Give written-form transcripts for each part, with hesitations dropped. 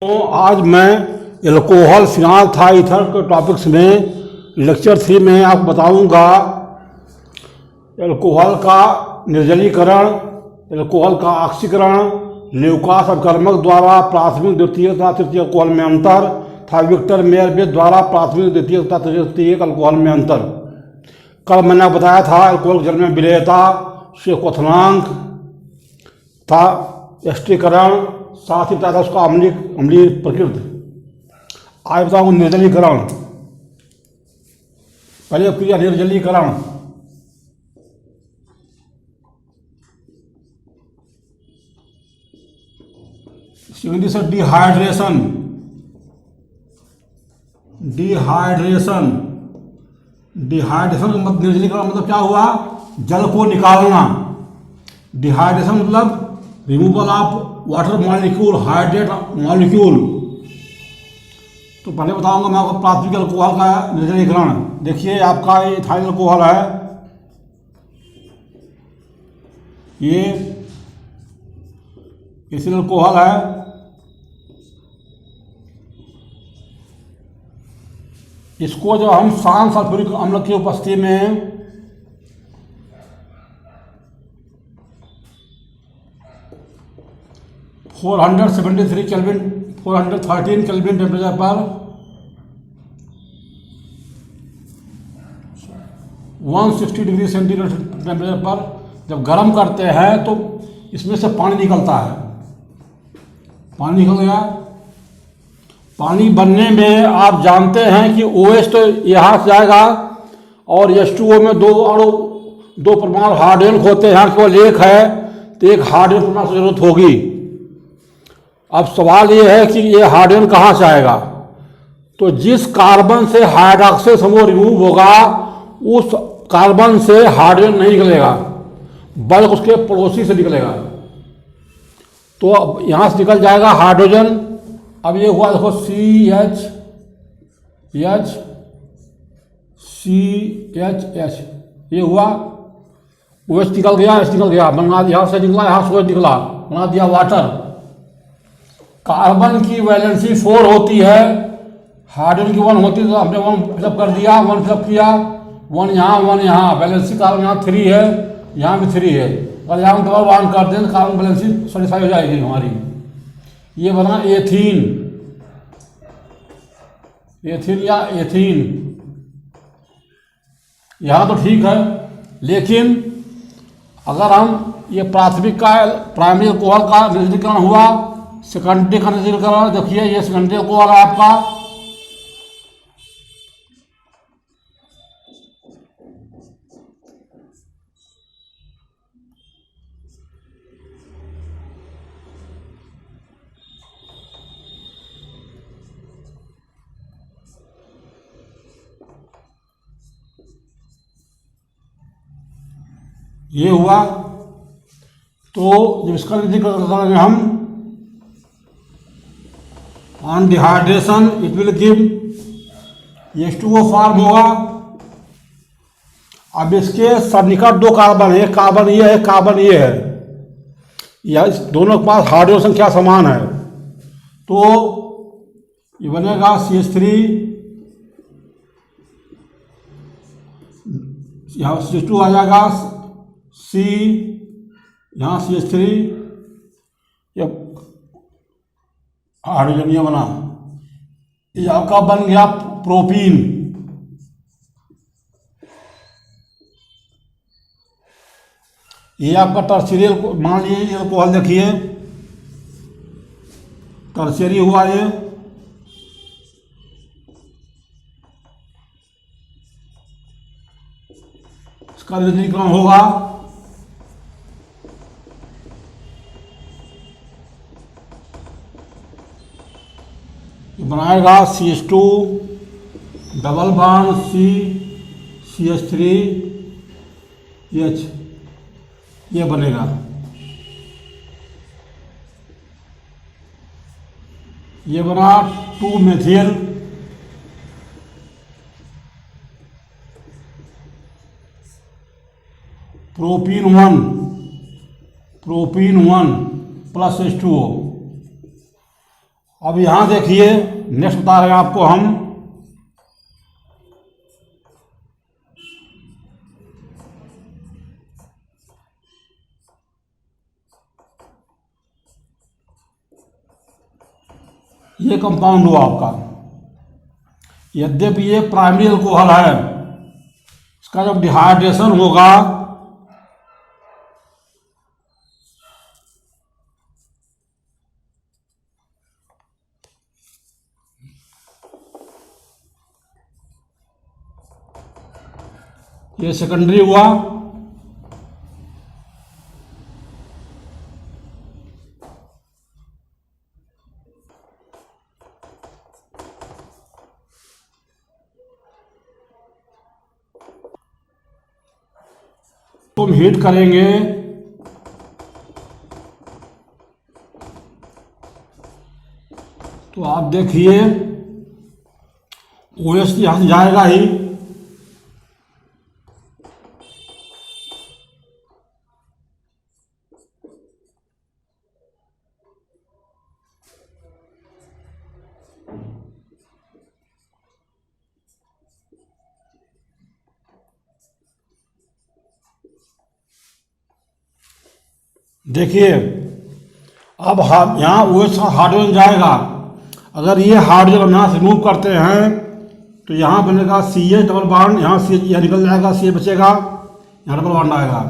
तो आज मैं एल्कोहल फिनाल था ईथर के टॉपिक्स में लेक्चर 3 में आपको बताऊंगा एल्कोहल का निर्जलीकरण, एल्कोहल का ऑक्सीकरण, ल्यूकास अपकर्मक द्वारा प्राथमिक द्वितीय तथा तृतीय अल्कोहल में अंतर था विक्टर मेयरबेथ द्वारा प्राथमिक द्वितीय तथा तृतीय अल्कोहल में अंतर। कल मैंने बताया था एल्कोहल जल में विलेयता से क्वथनांक था एस्टीकरण, साथ ही बताया था उसका अम्लीय प्रकृति। आज बताऊँ निर्जलीकरण। पहले क्रिया निर्जलीकरण। हिंदी से डिहाइड्रेशन। डिहाइड्रेशन डिहाइड्रेशन का मतलब निर्जलीकरण मतलब क्या हुआ? जल को निकालना। डिहाइड्रेशन मतलब removal of water molecule, hydrate molecule. तो पहले बताऊंगा मैं आपको प्राथमिक अल्कोहल का निर्जलीकरण। देखिए आपका ये इथाइल अल्कोहल है, ये इथिल अल्कोहल है, इसको जब हम शांत सल्फ्यूरिक अम्ल की उपस्थिति में 473 केल्विन 413 केल्विन टेम्परेचर पर 160 डिग्री सेंटीग्रेड टेम्परेचर पर जब गर्म करते हैं तो इसमें से पानी निकलता है। पानी निकल गया। पानी बनने में आप जानते हैं कि OH तो यहाँ से जाएगा और H2O में दो परमाणु हाइड्रोजन होते हैं, यहाँ केवल एक है तो एक हाइड्रोजन परमाणु की जरूरत होगी। अब सवाल ये है कि ये हाइड्रोजन कहाँ से आएगा? तो जिस कार्बन से हाइड्रोक्सिल समूह रिमूव होगा उस कार्बन से हाइड्रोजन नहीं निकलेगा, बल्कि उसके पड़ोसी से निकलेगा। तो अब यहाँ से निकल जाएगा हाइड्रोजन। अब ये हुआ देखो CH ये हुआ, OH निकल गया, H निकल गया, बना यहाँ से निकला, यहाँ से OH निकला, बना दिया वाटर। कार्बन की वैलेंसी 4 होती है, हाइड्रोजन की 1 होती है, तो हमने 1 फिलअप कर दिया, 1 फिलअप किया, 1 यहाँ 1 यहाँ। वैलेंसी कार्बन यहाँ 3 है, यहाँ भी 3 है। अगर यहाँ डबल 1 कर दें तो कार्बन वैलेंसी 45 हो जाएगी हमारी। ये बना एथीन या एथीन। यहाँ तो ठीक है, लेकिन अगर हम ये प्राइमरी अल्कोहल का निर्जलीकरण हुआ, सेकेंडरी का निर्जलीकरण देखिए, ये सेकेंडरी अल्कोहल है आपका। ये हुआ। तो जब इसका निर्जलीकरण करेंगे हम on dehydration, it will give H2O form होगा। अब इसके सन्निकट 2 कार्बन है, एक कार्बन ये है, कार्बन ये है, या इस दोनों के पास हाइड्रोजन संख्या समान है, तो ये बनेगा CH3, यहाँ CH2 आ जाएगा, C यहाँ CH3, ये हाइड्रोजन ये बना, ये आपका बन गया प्रोपीन। ये आपका टर्शियरी, मान लीजिए ये अल्कोहल देखिए टर्शियरी हुआ ये। इसका निर्जलीकरण होगा बनाएगा CH2 double bond CH3 H, ये बनेगा। ये बना 2 मेथिल, प्रोपीन 1 प्लस H2O, अब यहाँ देखिए, नेक्स्ट बता रहे हैं आपको हम, ये कंपाउंड हुआ आपका। यद्यपि ये प्राइमरी अल्कोहल है, इसका जब डिहाइड्रेशन होगा ये सेकेंडरी हुआ। तुम हीट करेंगे तो आप देखिए OH यहां से जाएगा ही, देखिए अब यहाँ OH का हाइड्रोजन जाएगा। अगर ये हाइड्रोजन हम यहाँ से रिमूव करते हैं तो यहाँ बनेगा CH डबल बॉन्ड, यहाँ CH यह निकल जाएगा, CH बचेगा, यहाँ डबल बॉन्ड आएगा।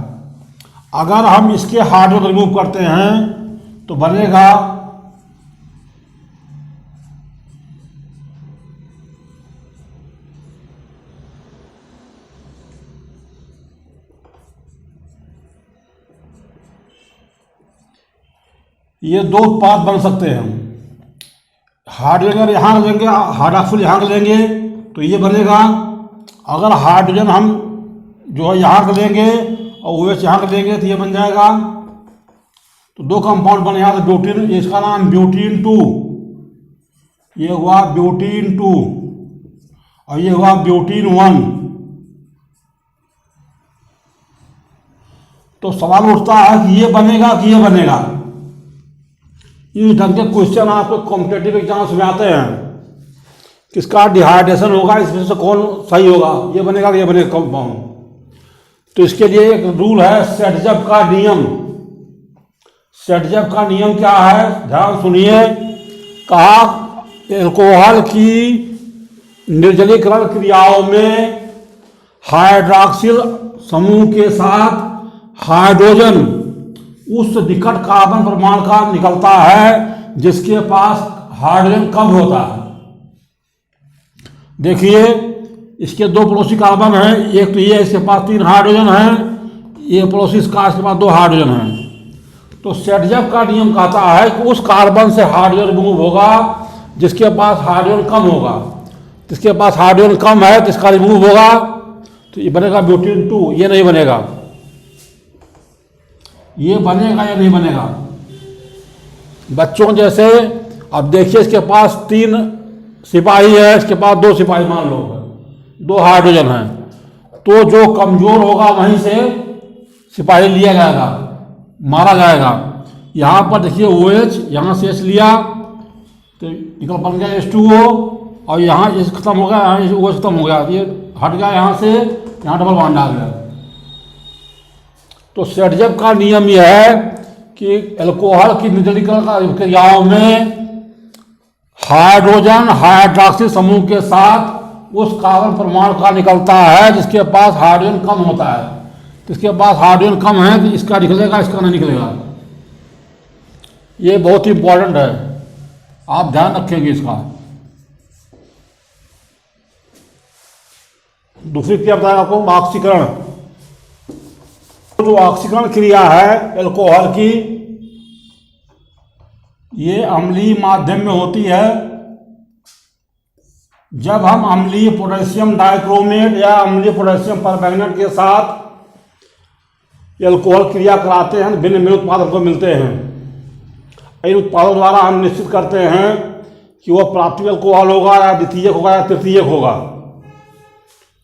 अगर हम इसके हाइड्रोजन रिमूव करते हैं तो बनेगा ये दो उत्पाद बन सकते हैं। हाइड्रोजन अगर यहाँ लेंगे, हाइड्रॉक्सिल यहाँ लेंगे तो ये बनेगा। अगर हाइड्रोजन हम जो है यहाँ लेंगे और OH यहाँ लेंगे तो ये बन जाएगा। तो दो कंपाउंड बने यहाँ से ब्यूटीन, इसका नाम ब्यूटीन 2, ये हुआ ब्यूटीन 2 और ये हुआ ब्यूटीन 1। तो सवाल उठता है कि ये बनेगा कि ये बनेगा। इस ढंग के क्वेश्चन आपको कॉम्पिटेटिव एग्जाम्स में आते हैं। किसका डिहाइड्रेशन होगा, इसमें से कौन सही होगा, ये बनेगा कि ये बनेगा कंपाउंड। तो इसके लिए एक रूल है सेटजब का नियम। सेटजब का नियम क्या है, ध्यान सुनिए। कहा अल्कोहल की निर्जलीकरण क्रियाओं में हाइड्रॉक्सिल समूह के साथ हाइड्रोजन उस निकट कार्बन परमाणु का निकलता है जिसके पास हाइड्रोजन कम होता है। देखिए इसके दो पड़ोसी कार्बन हैं, एक तो ये, इसके पास 3 हाइड्रोजन हैं, ये पड़ोसी इसका, इसके पास 2 हाइड्रोजन हैं। तो सेटजब का नियम कहता है कि उस कार्बन से हाइड्रोजन रिमूव होगा जिसके पास हाइड्रोजन कम होगा। जिसके पास हाइड्रोजन कम है तो इसका रिमूव होगा, तो ये बनेगा ब्यूटीन 2। ये नहीं बनेगा, ये बनेगा या नहीं बनेगा बच्चों। जैसे अब देखिए इसके पास 3 सिपाही है, इसके पास 2 सिपाही मान लो, 2 हाइड्रोजन हैं, तो जो कमजोर होगा वहीं से सिपाही लिया जाएगा, मारा जाएगा। यहाँ पर देखिए OH, यहाँ से H लिया तो निकल बन गया H2O, और यहाँ H खत्म हो गया, यहाँ OH खत्म हो गया, ये हट गया यहाँ से, यहाँ डबल बॉन्ड आ गया। तो सेटजब का नियम यह है कि अल्कोहल की निर्जलीकरण क्रियाओं में हाइड्रोजन हाइड्रॉक्सिल समूह के साथ उस कार्बन परमाणु का निकलता है जिसके पास हाइड्रोजन कम होता है। जिसके पास हाइड्रोजन कम है तो इसका निकलेगा, इसका नहीं निकलेगा। ये बहुत ही इंपॉर्टेंट है, आप ध्यान रखेंगे इसका। दूसरी क्रिया बताया आपको, ऑक्सीकरण। जो ऑक्सीकरण क्रिया है अल्कोहल की, ये अम्लीय माध्यम में होती है। जब हम अम्लीय पोटेशियम डाइक्रोमेट या अम्लीय पोटेशियम परमैंगनेट के साथ अल्कोहल क्रिया कराते हैं, भिन्न भिन्न उत्पाद हमको मिलते हैं। इन उत्पादों द्वारा हम निश्चित करते हैं कि वह प्राथमिक अल्कोहल होगा या द्वितीयक होगा या तृतीयक होगा।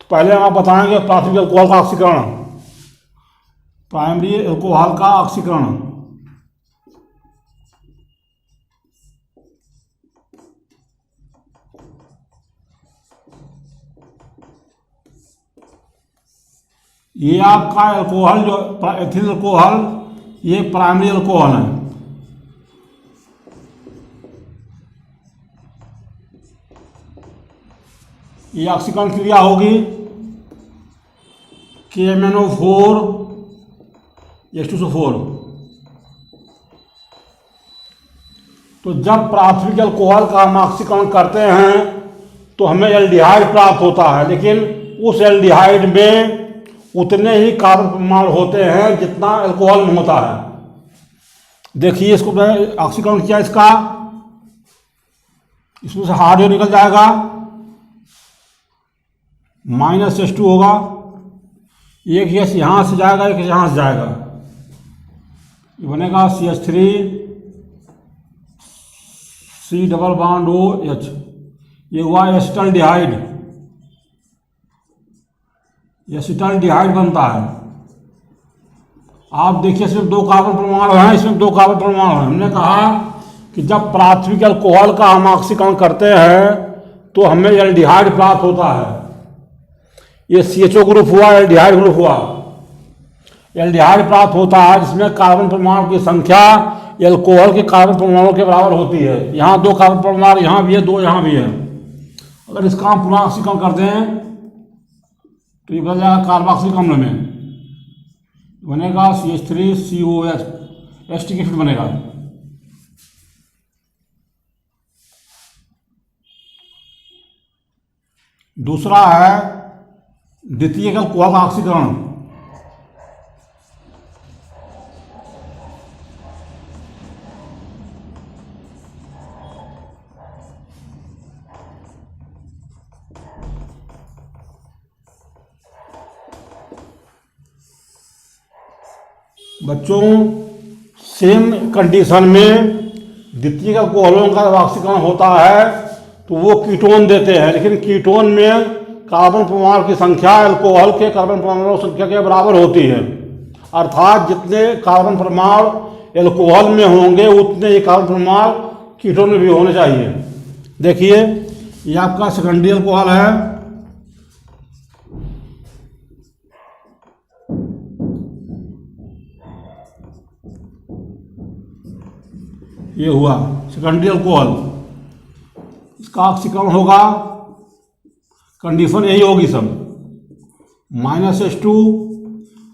तो पहले आप बताएंगे प्राथमिक अल्कोहल का ऑक्सीकरण, प्राइमरी अल्कोहल का ऑक्सीकरण। ये आपका अल्कोहल जो एथिल अल्कोहल, ये प्राइमरी अल्कोहल है। ये ऑक्सीकरण क्रिया होगी KMnO4 H2SO4। तो जब प्राथमिक अल्कोहल का हम ऑक्सीकरण करते हैं तो हमें एल्डिहाइड प्राप्त होता है, लेकिन उस एल्डिहाइड में उतने ही कार्बन परमाणु होते हैं जितना अल्कोहल में होता है। देखिए इसको मैंने ऑक्सीकरण किया इसका, इसमें से हाइड्रोजन निकल जाएगा, -H2 होगा, एक गैस यहाँ से जाएगा, एक यहाँ से जाएगा, ये बनेगा CH3 C double bond OH, ये हुआ एसिटाल्डिहाइड। एसिटाल्डिहाइड बनता है। आप देखिए सिर्फ 2 कार्बन परमाणु हैं, इसमें 2 कार्बन परमाणु हैं। हमने कहा कि जब प्राथमिक अल्कोहल का हम ऑक्सीकरण करते हैं तो हमें एल्डिहाइड प्राप्त होता है। ये CHO ग्रुप हुआ, एल्डिहाइड ग्रुप हुआ। एल्डिहाइड प्राप्त होता है जिसमें कार्बन परमाणु की संख्या अल्कोहल के कार्बन परमाणु के बराबर होती है। यहाँ 2 कार्बन परमाणु यहाँ भी है, 2 यहाँ भी है। अगर इसका हम पुनः ऑक्सीकरण करते हैं तो ये बन जाएगा कार्बोक्सिलिक अम्ल में, बनेगा CH3COH, एस्टिक एसिड बनेगा। दूसरा है द्वितीयक अल्कोहल का ऑक्सीकरण। बच्चों, सेम कंडीशन में द्वितीयक अल्कोहलों का ऑक्सीकरण होता है तो वो कीटोन देते हैं, लेकिन कीटोन में कार्बन परमाणु की संख्या अल्कोहल के कार्बन परमाणु संख्या के बराबर होती है। अर्थात जितने कार्बन परमाणु अल्कोहल में होंगे उतने ही कार्बन परमाणु कीटोन में भी होने चाहिए। देखिए ये आपका सेकेंडरी अल्कोहल है, ये हुआ सेकेंडरी अल्कोहल। इसका ऑक्सीकरण होगा, कंडीशन यही होगी सब, -H2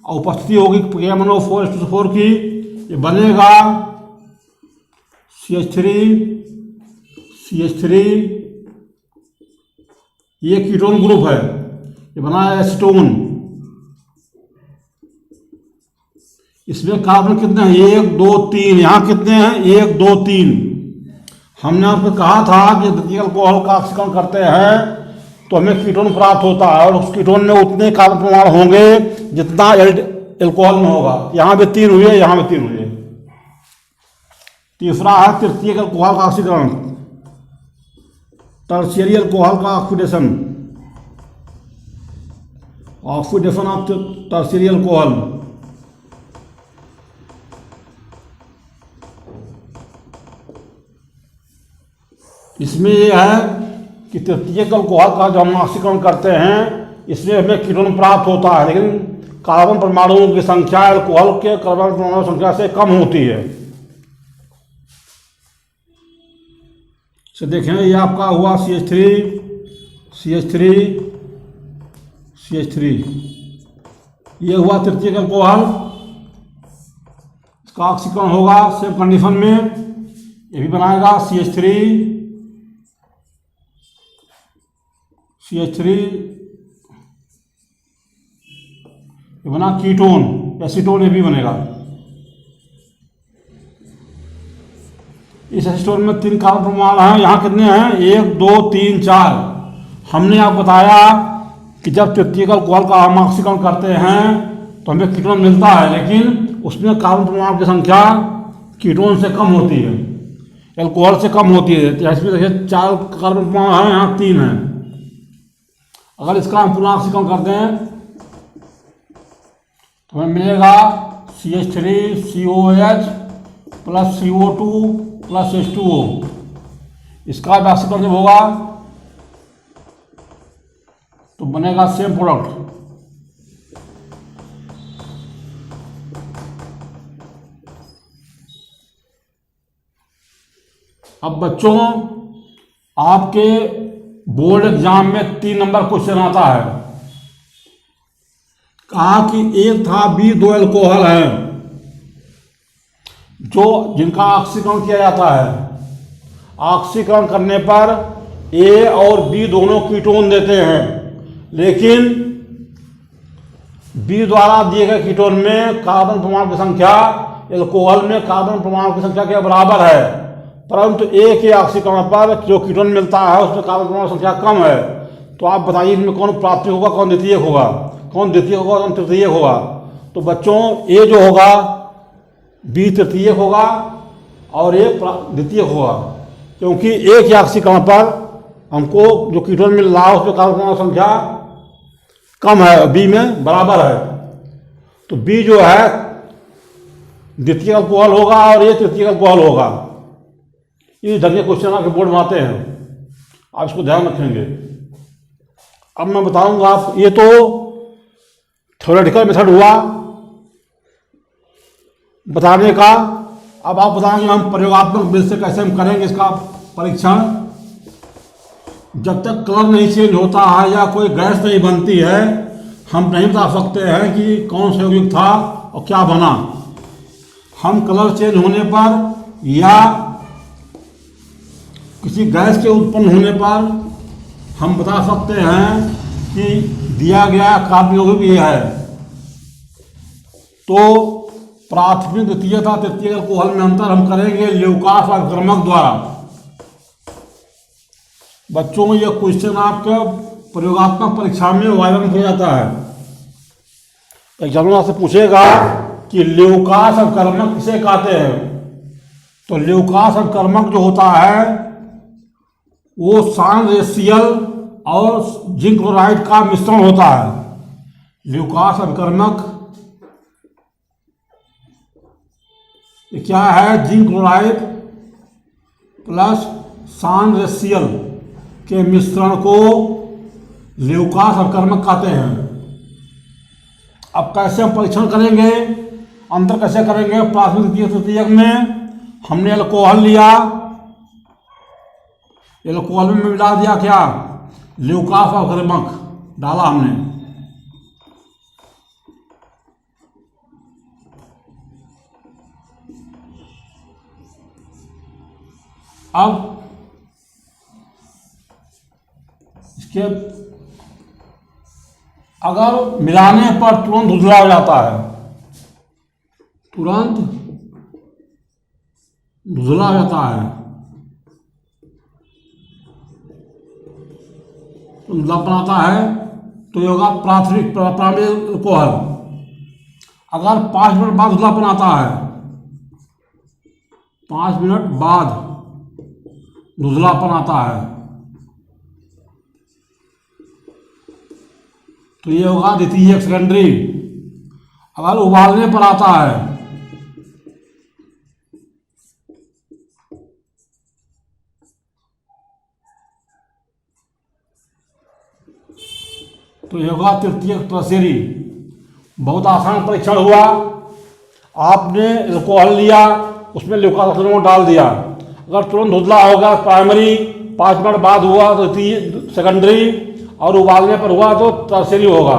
और उपस्थिति होगी KMnO4 H2SO4 की, ये बनेगा CH3 ये कीटोन ग्रुप है, ये बना है एसीटोन। इसमें कार्बन कितने हैं? 1 2 3। यहाँ कितने हैं? 1 2 3। हमने आपको कहा था कि द्वितीयक अल्कोहल का ऑक्सीकरण करते हैं तो हमें कीटोन प्राप्त होता है, और उस कीटोन में उतने कार्बन परमाणु होंगे जितना अल्कोहल में होगा। यहाँ भी 3 हुए, यहाँ भी 3 हुए। तीसरा है तृतीयक अल्कोहल का ऑक्सीकरण, टर्शियरी अल्कोहल का ऑक्सीडेशन ऑफ टर्शियरी अल्कोहल। इसमें यह है कि तृतीयक अल्कोहल का जो हम ऑक्सीकरण करते हैं इसमें हमें कीटोन प्राप्त होता है, लेकिन कार्बन परमाणुओं की संख्या अल्कोहल के कार्बन परमाणु संख्या से कम होती है। तो देखें ये आपका हुआ CH3 ये हुआ तृतीयक अल्कोहल। इसका ऑक्सीकरण होगा सेम कंडीशन में, ये भी बनाएगा CH3 ये बना कीटोन, एसीटोन ये भी बनेगा। इस एसीटोन में 3 कार्बन परमाणु हैं। यहाँ कितने हैं? 1 2 3 4। हमने आप बताया कि जब तृतीयक अल्कोहल का हम ऑक्सीकरण करते हैं तो हमें कीटोन मिलता है, लेकिन उसमें कार्बन परमाणु की संख्या कीटोन से कम होती है, अल्कोहल से कम होती है। तो इसमें देखिए 4 कार्बन परमाणु हैं, यहाँ 3 हैं। अगर इसका हम पुनः ऑक्सीकरण करते हैं तो हमें मिलेगा CH3COH + CO2 + H2O। इसका ऑक्सीकरण जब होगा तो बनेगा सेम प्रोडक्ट। अब बच्चों, आपके बोर्ड एग्जाम में 3 नंबर क्वेश्चन आता है। कहा कि एक था बी, 2 अल्कोहल हैं जो जिनका ऑक्सीकरण किया जाता है। ऑक्सीकरण करने पर ए और बी दोनों कीटोन देते हैं, लेकिन बी द्वारा दिए गए कीटोन में कार्बन परमाणु की संख्या एल्कोहल में कार्बन परमाणु की संख्या के बराबर है, परंतु ए के ऑक्सीकरण पर जो कीटोन मिलता है उसमें कार्बन परमाणु संख्या कम है। तो आप बताइए इनमें कौन प्राथमिक होगा, कौन द्वितीयक होगा, कौन द्वितीयक होगा, कौन तृतीयक होगा। तो बच्चों, ए जो होगा बी तृतीयक होगा और ए द्वितीयक होगा, क्योंकि ए के ऑक्सीकरण पर हमको जो कीटोन मिल रहा है उसमें कार्बन परमाणु संख्या कम है, बी में बराबर है। तो बी जो है द्वितीयक अल्कोहल होगा और ए तृतीयक अल्कोहल होगा। इस ढंग के क्वेश्चन आपके बोर्ड में आते हैं, आप इसको ध्यान रखेंगे। अब मैं बताऊंगा आप, ये तो थ्योरेटिकल मेथड हुआ बताने का। अब आप बताएंगे हम प्रयोगात्मक विधि से कैसे हम करेंगे इसका परीक्षण। जब तक कलर नहीं चेंज होता है या कोई गैस नहीं बनती है, हम नहीं बता सकते हैं कि कौन सा यौगिक था और क्या बना। हम कलर चेंज होने पर या किसी गैस के उत्पन्न होने पर हम बता सकते हैं कि दिया गया कार्बन यौगिक ये है। तो प्राथमिक, द्वितीय तथा तृतीयक अल्कोहल में अंतर हम करेंगे ल्यूकास और कर्मक द्वारा। बच्चों, ये क्वेश्चन आपके प्रयोगात्मक परीक्षा में वायरल हो जाता है। एग्जामिनर से पूछेगा कि ल्यूकास और कर्मक किसे कहते हैं। तो ल्यूकास और कर्मक जो होता है वो सान रेसियल और जिंक क्लोराइड का मिश्रण होता है। ल्यूकास और कर्मक ये क्या है? जिंक क्लोराइड प्लस सान रेसियल के मिश्रण को ल्यूकास और कर्मक कहते हैं। अब कैसे हम परीक्षण करेंगे, अंतर कैसे करेंगे? प्राथमिक, द्वितीय, तृतीयक में हमने अल्कोहल लिया, अल्कोहल में मिला दिया क्या? ल्यूकास और कर्मक डाला हमने। अब इसके अगर मिलाने पर तुरंत धुंधला हो जाता है, तुरंत धुंधला हो जाता है, धुंधलापन आता है, तो ये होगा प्राथमिक प्राइमरी अल्कोहल। अगर 5 मिनट बाद धुंधलापन आता है, 5 मिनट बाद धुंधलापन आता है, तो ये होगा द्वितीयक, सेकेंडरी। अगर उबालने पर आता है, तो ये होगा तृतीयक, टर्शियरी। बहुत आसान परीक्षण हुआ। आपने अल्कोहल लिया, उसमें ल्यूकास और डाल दिया, अगर तुरंत धुंधला होगा प्राइमरी, 5 मिनट बाद हुआ तो सेकेंडरी, और उबालने पर हुआ तो टर्शियरी होगा।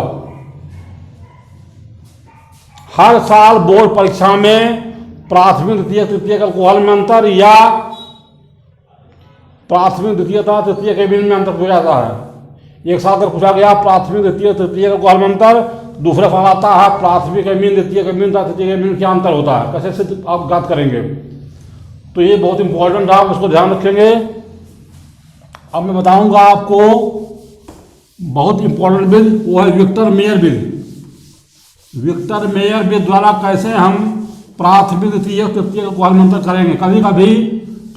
हर साल बोर्ड परीक्षा में प्राथमिक, द्वितीय, तृतीयक अल्कोहल में अंतर या प्राथमिक, द्वितीय तथा तृतीयक एमीन में अंतर हो जाता है। एक साल अगर पूछा गया प्राथमिक, द्वितीय, तृतीयक अल्कोहल में अंतर, दूसरा सवाल आता है प्राथमिक एमीन, द्वितीयक एमीन तथा तृतीयक एमीन क्या अंतर होता है, कैसे से आप ज्ञात करेंगे। तो ये बहुत इंपॉर्टेंट है, आप उसको ध्यान रखेंगे। अब मैं बताऊंगा आपको बहुत इंपॉर्टेंट विधि, वो है विक्टर मेयर विधि। विक्टर मेयर विधि द्वारा कैसे हम प्राथमिक, द्वितीय, तृतीयक अल्कोहल में अंतर करेंगे। कभी कभी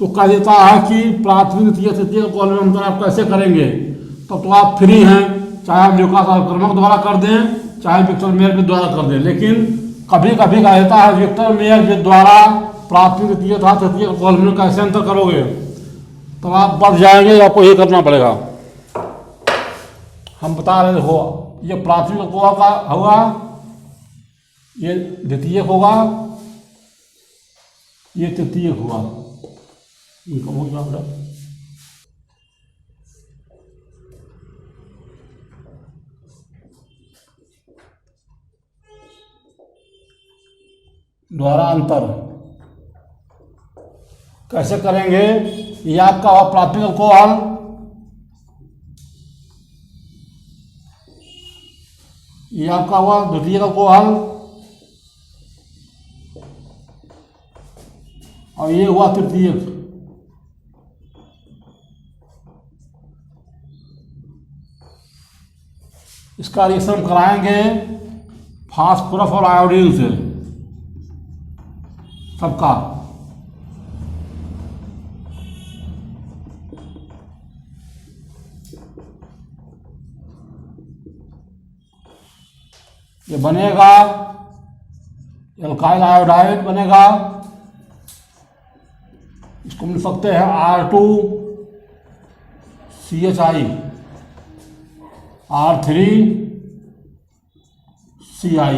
तो कह देता है कि प्राथमिक, द्वितीय, तृतीयक अल्कोहल में अंतर आप कैसे करेंगे, तब तो आप फ्री हैं, चाहे आप ल्यूकास और कर्मक द्वारा कर दें, चाहे विक्टर मेयर विधि द्वारा कर दें। लेकिन कभी कभी कह देता है विक्टर मेयर विधि द्वारा प्राथमिक, द्वितीय तथा तृतीयक अल्कोहल में कैसे अंतर करोगे, तो आप बढ़ जाएंगे, आपको ये करना पड़ेगा। हम बता रहे हो, ये प्राथमिक अल्कोहल का होगा, ये द्वितीयक होगा, ये तृतीयक होगा। इनका हो गया बेटा। द्वारा अंतर कैसे करेंगे? ये आपका हुआ प्राथमिक अल्कोहल, ये आपका हुआ द्वितीयक अल्कोहल, और ये हुआ तृतीयक। इसका रिएक्शन कराएंगे फास्फोरस और आयोडीन से सबका। ये बनेगा एल्काइल आयोडाइड बनेगा। इसको मिल सकते हैं R2CHI, R3CI।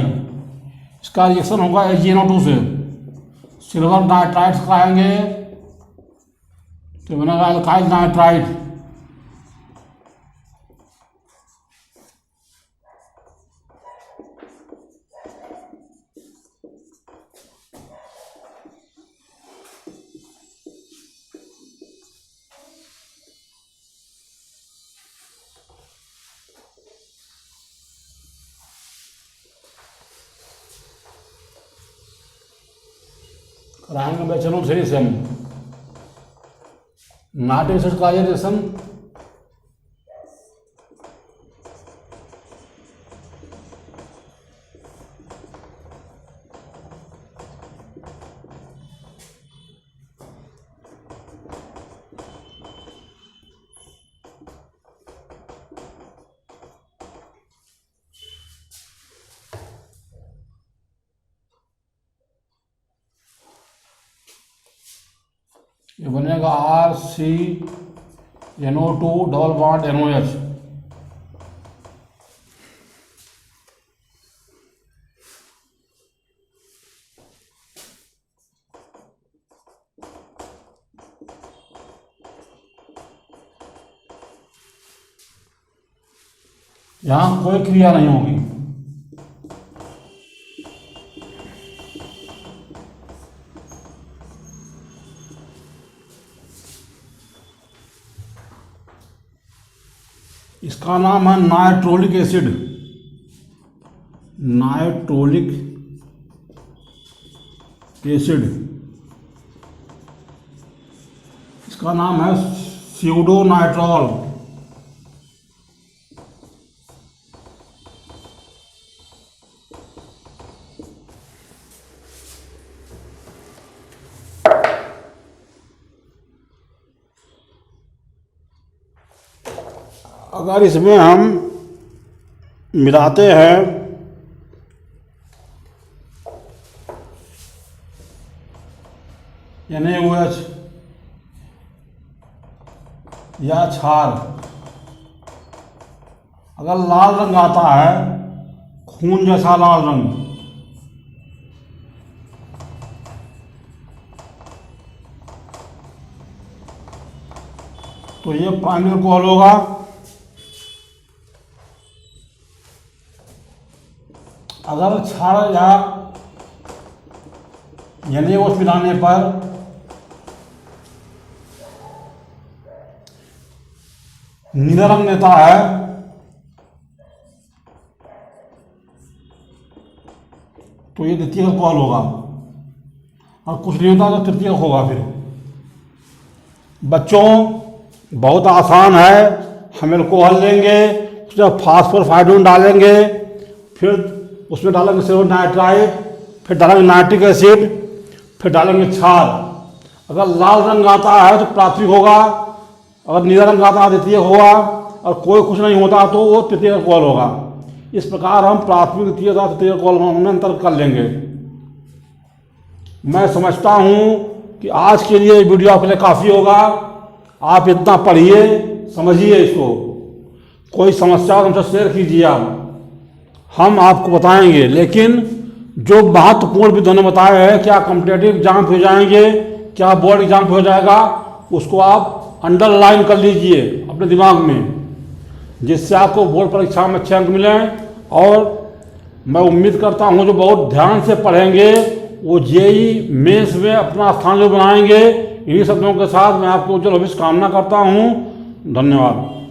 इसका रिएक्शन होगा AgNO2 से। सिल्वर नाइट्राइड खाएंगे तो बनेगा एल्काइल नाइट्राइड। कराएंगे बैचलर से हम नाइट्रिक एसिड का रिएक्शन ये बनेगा RCNO2 डबल बॉन्ड NOH। यहां कोई क्रिया नहीं होगी। इसका नाम है नाइट्रोलिक एसिड। नाइट्रोलिक एसिड, इसका नाम है स्यूडोनाइट्रॉल। अगर इसमें हम मिलाते हैं NaOH या क्षार, अगर लाल रंग आता है, खून जैसा लाल रंग, तो ये प्राइमरी अल्कोहल होगा। अगर क्षार या NaOH मिलाने पर नीला रंग देता है, तो ये द्वितीयक अल्कोहल होगा, और कुछ नहीं होता तो तृतीयक होगा। फिर बच्चों बहुत आसान है। हम अल्कोहल लेंगे, उसमें फास्फोरस आयोडीन डालेंगे, फिर उसमें डालेंगे सिल्वर नाइट्राइड, फिर डालेंगे नाइट्रिक एसिड, फिर डालेंगे क्षार। अगर लाल रंग आता है तो प्राथमिक होगा, अगर नीला रंग आता है द्वितीयक होगा, और कोई कुछ नहीं होता तो वो तृतीयक अल्कोहल होगा। इस प्रकार हम प्राथमिक द्वितीयक और तृतीयक अल्कोहल में अंतर कर लेंगे। मैं समझता हूँ कि आज के लिए वीडियो आपके लिए काफ़ी होगा। आप इतना पढ़िए, समझिए इसको, कोई समस्या हमसे शेयर कीजिए आप, हम आपको बताएंगे। लेकिन जो महत्वपूर्ण विद्वानों ने बताया है, क्या कॉम्पिटेटिव एग्जाम हो जाएंगे, क्या बोर्ड एग्जाम हो जाएगा, उसको आप अंडरलाइन कर लीजिए अपने दिमाग में, जिससे आपको बोर्ड परीक्षा में अच्छे अंक मिलें। और मैं उम्मीद करता हूँ जो बहुत ध्यान से पढ़ेंगे वो जेईई मेंस में अपना स्थान जो बनाएंगे। इन्हीं शब्दों के साथ मैं आपको उज्जवल भविष्य कामना करता हूँ। धन्यवाद।